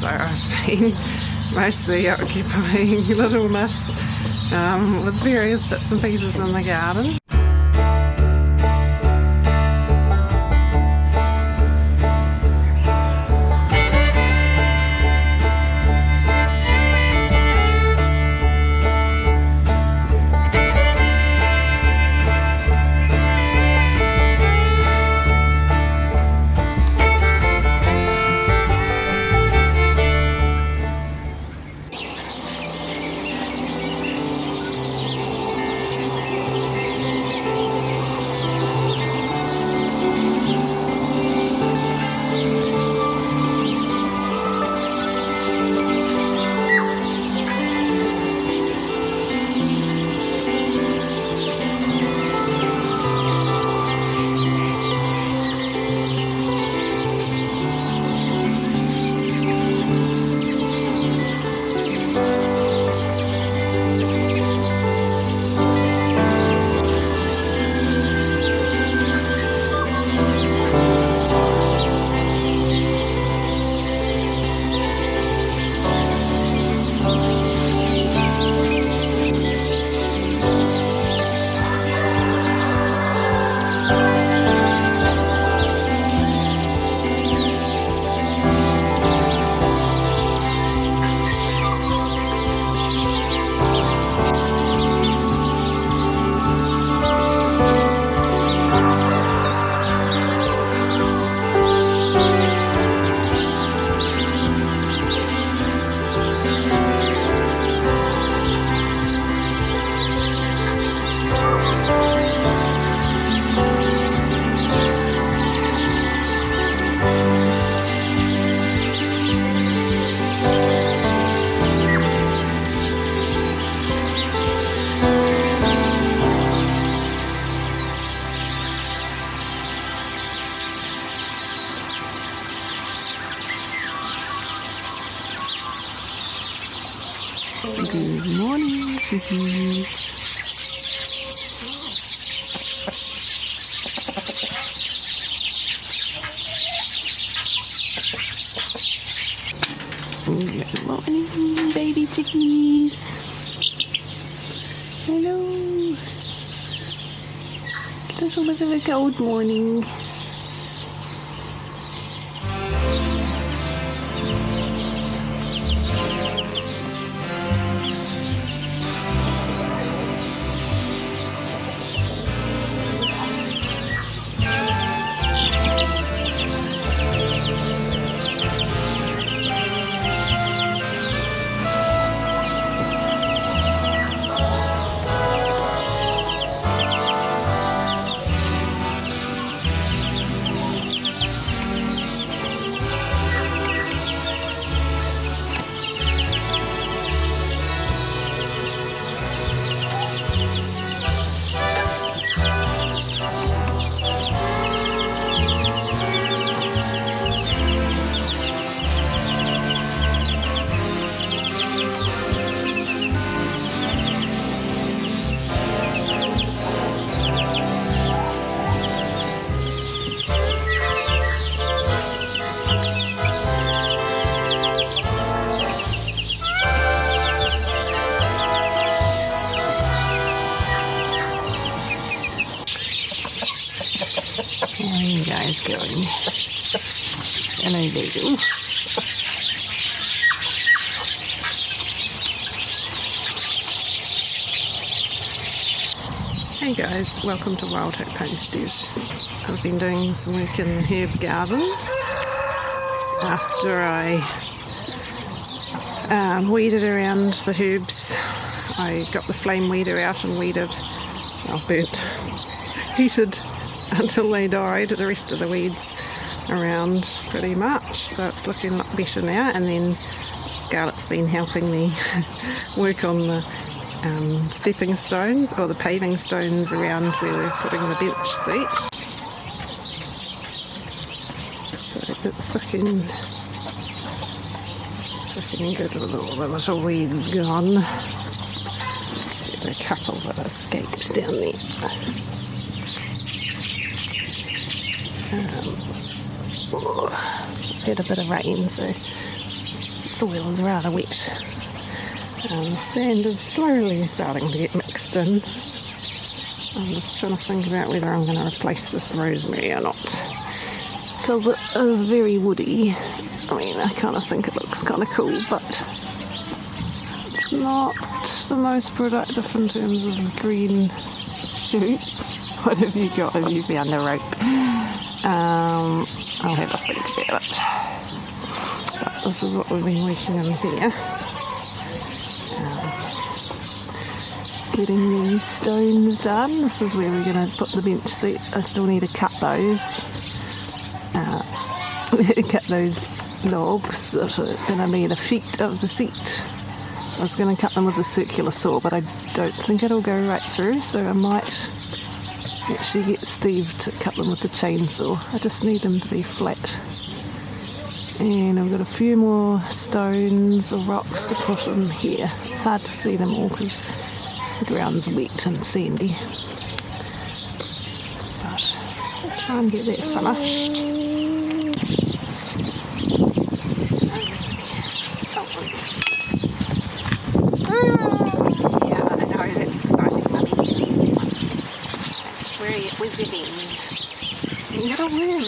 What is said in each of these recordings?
so I've been mostly occupying littleness with various bits and pieces in the garden. Good morning, cookies. Good morning, baby chickies. Hello. Little bit of a cold morning. How are you guys going? Hello, baby. Hey guys, welcome to Wild Hope Homestead. I've been doing some work in the herb garden after I weeded around the herbs. I got the flame weeder out and weeded, heated until they died, the rest of the weeds around pretty much, so it's looking a lot better now. And then Scarlett's been helping me work on the stepping stones or the paving stones around where we're putting the bench seat. So it's looking good with all the little weeds gone. There's a couple that escaped down there. We've had a bit of rain, so soil is rather wet. And the sand is slowly starting to get mixed in. I'm just trying to think about whether I'm going to replace this rosemary or not, because it is very woody. I mean, I kind of think it looks kind of cool, but it's not the most productive in terms of green shoot. What have you got? Have you found a rope? I'll have a think about it. But this is what we've been working on here. Getting these stones done. This is where we're going to put the bench seat. I still need to cut those. Cut those logs that are going to be the feet of the seat. I was going to cut them with a circular saw, but I don't think it'll go right through, so I might actually get Steve to cut them with the chainsaw. I just need them to be flat. And I've got a few more stones or rocks to put in here. It's hard to see them all because the ground's wet and sandy. But I'll try and get that finished. Yeah, I know, that's exciting. Mummy's going to use that one. Where's your bend? You got a worm.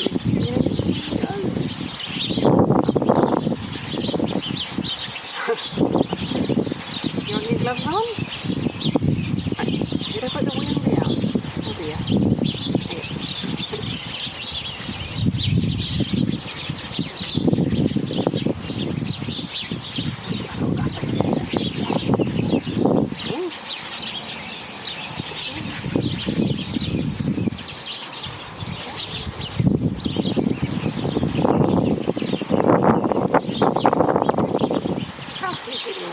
You want your gloves on? Did I put the worm down? Oh dear.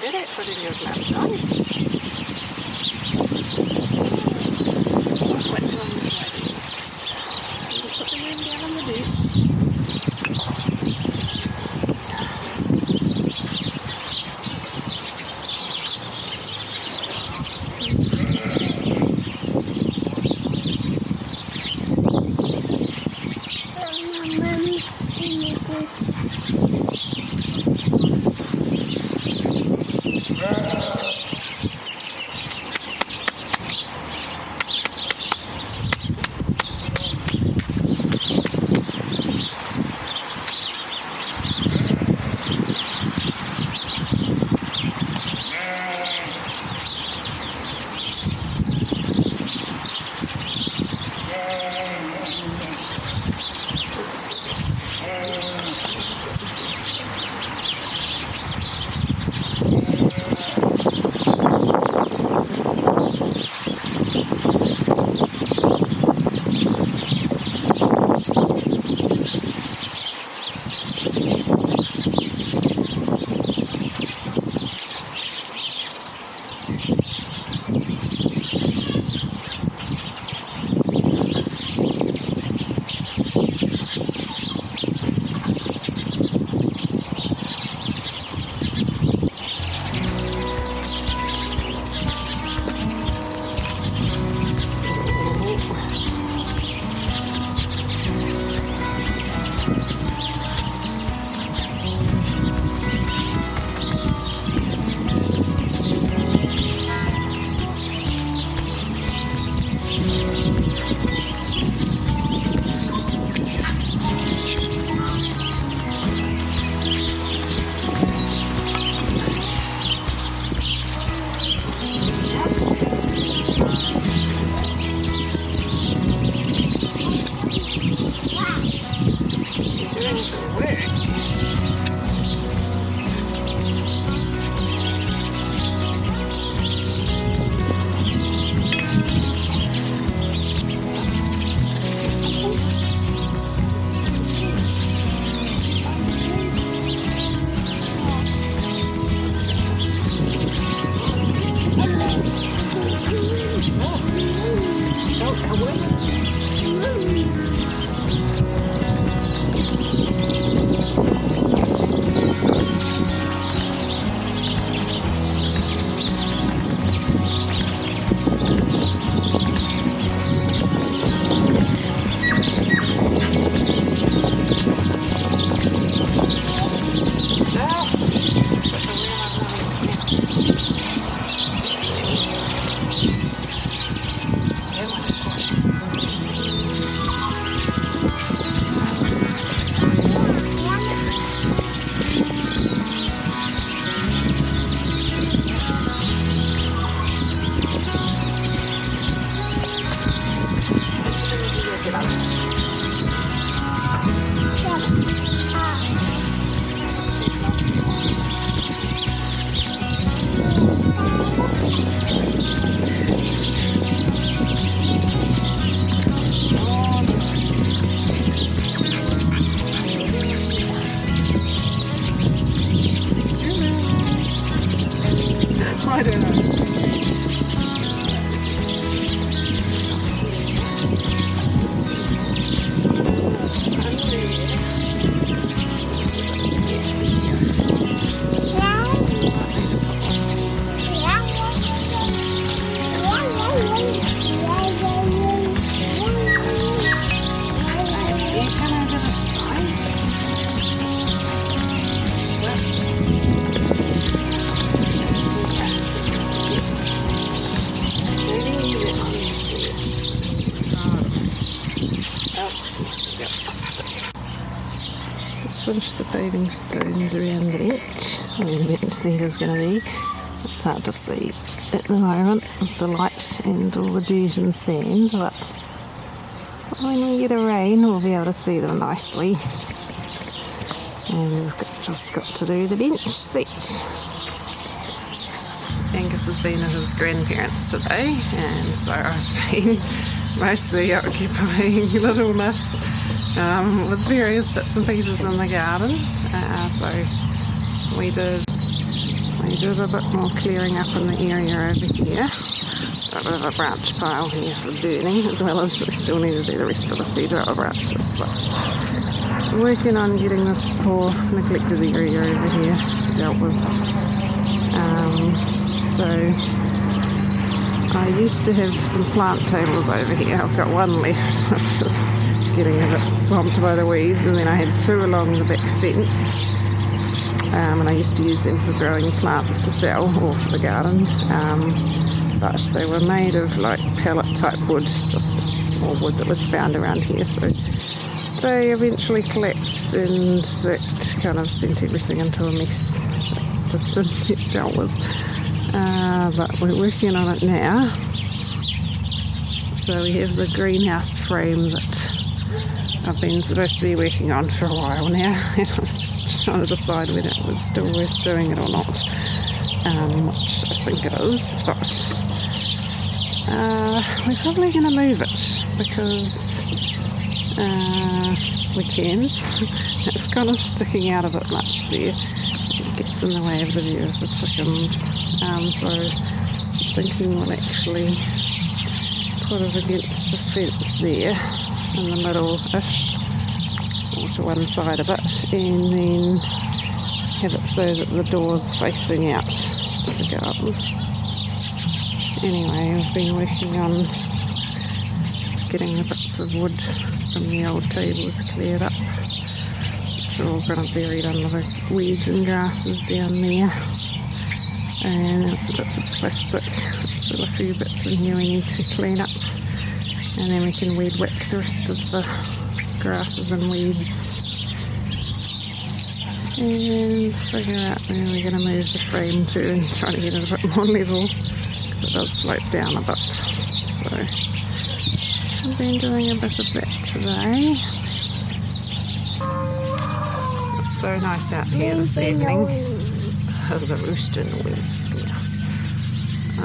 Did it? Put in your gloves on. Which one do I do next? Just put the worm down on the beach. finish the paving stones around the bench, where the bench seat is going to be. It's hard to see at the moment with the light and all the dirt and sand, but when we get a rain we'll be able to see them nicely. And we've just got to do the bench seat. Angus has been at his grandparents today, and so I've been mostly occupying Little Miss with various bits and pieces in the garden. So we did a bit more clearing up in the area over here. Got a bit of a branch pile here for burning, as well as we still need to do the rest of the cedar branches. But working on getting this poor neglected area over here dealt with. So I used to have some plant tables over here. I've got one left. I was just getting a bit swamped by the weeds, and then I had two along the back fence. And I used to use them for growing plants to sell or for the garden. But they were made of like pellet type wood, just more wood that was found around here. So they eventually collapsed, and that kind of sent everything into a mess that just didn't get dealt with. But we're working on it now. So we have the greenhouse frame that I've been supposed to be working on for a while now, and I'm just trying to decide whether it was still worth doing it or not, which I think it is, but we're probably going to move it because we can. It's kind of sticking out a bit much there. It gets in the way of the view of the chickens. So I'm thinking we'll actually put it against the fence there in the middle-ish, or to one side of it, and then have it so that the door's facing out to the garden. Anyway, I've been working on getting the bits of wood from the old tables cleared up, which are all kind of buried under the weeds and grasses down there. And there's some bits of plastic, still a few bits in here we need to clean up, and then we can weed whack the rest of the grasses and weeds and figure out where we're going to move the frame to and try to get it a bit more level, because it does slope down a bit. So I've been doing a bit of that today. It's so nice out here this evening. The rooster noise.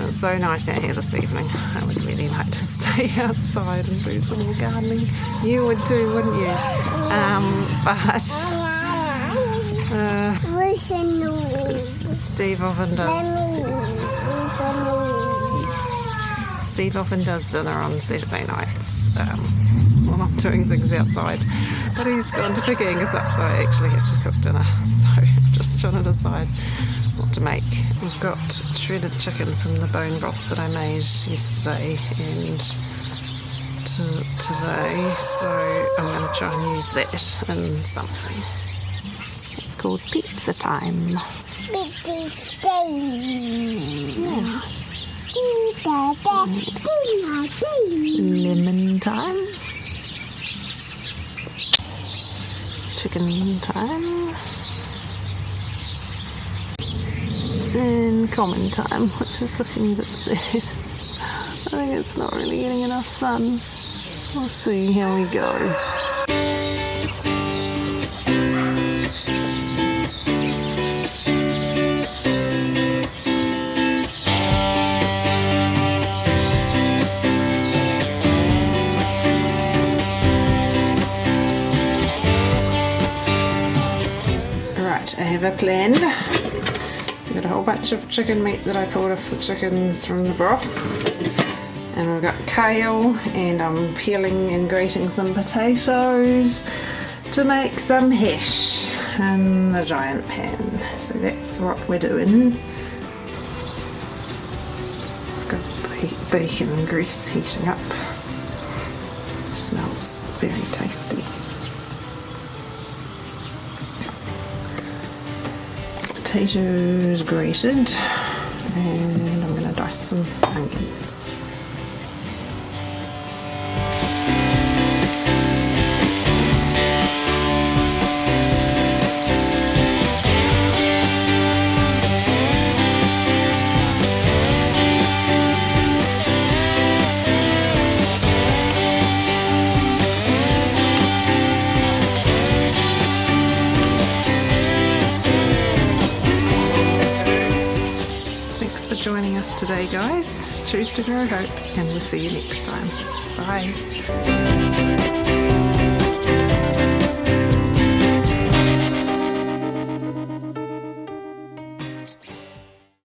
It's so nice out here this evening. I would really like to stay outside and do some more gardening. You would too, wouldn't you? But Steve often does. Yes. Steve often does dinner on Saturday nights. Well, I'm doing things outside, but he's gone to pick Angus up, so I actually have to cook dinner. So I'm just trying to decide what to make. We've got shredded chicken from the bone broth that I made yesterday and today, so I'm going to try and use that in something. It's called pizza time. Pizza time. Yeah. Lemon time. Chicken time. And common time, which is looking a bit sad. I think it's not really getting enough sun. We'll see how we go. Right, I have a plan. I've got a whole bunch of chicken meat that I pulled off the chickens from the broth, and we've got kale, and I'm peeling and grating some potatoes to make some hash in the giant pan. So that's what we're doing. I've got bacon and grease heating up. Smells very tasty. Potatoes grated, and I'm going to dice some onion. joining us today, guys. Choose to grow hope, and we'll see you next time. Bye.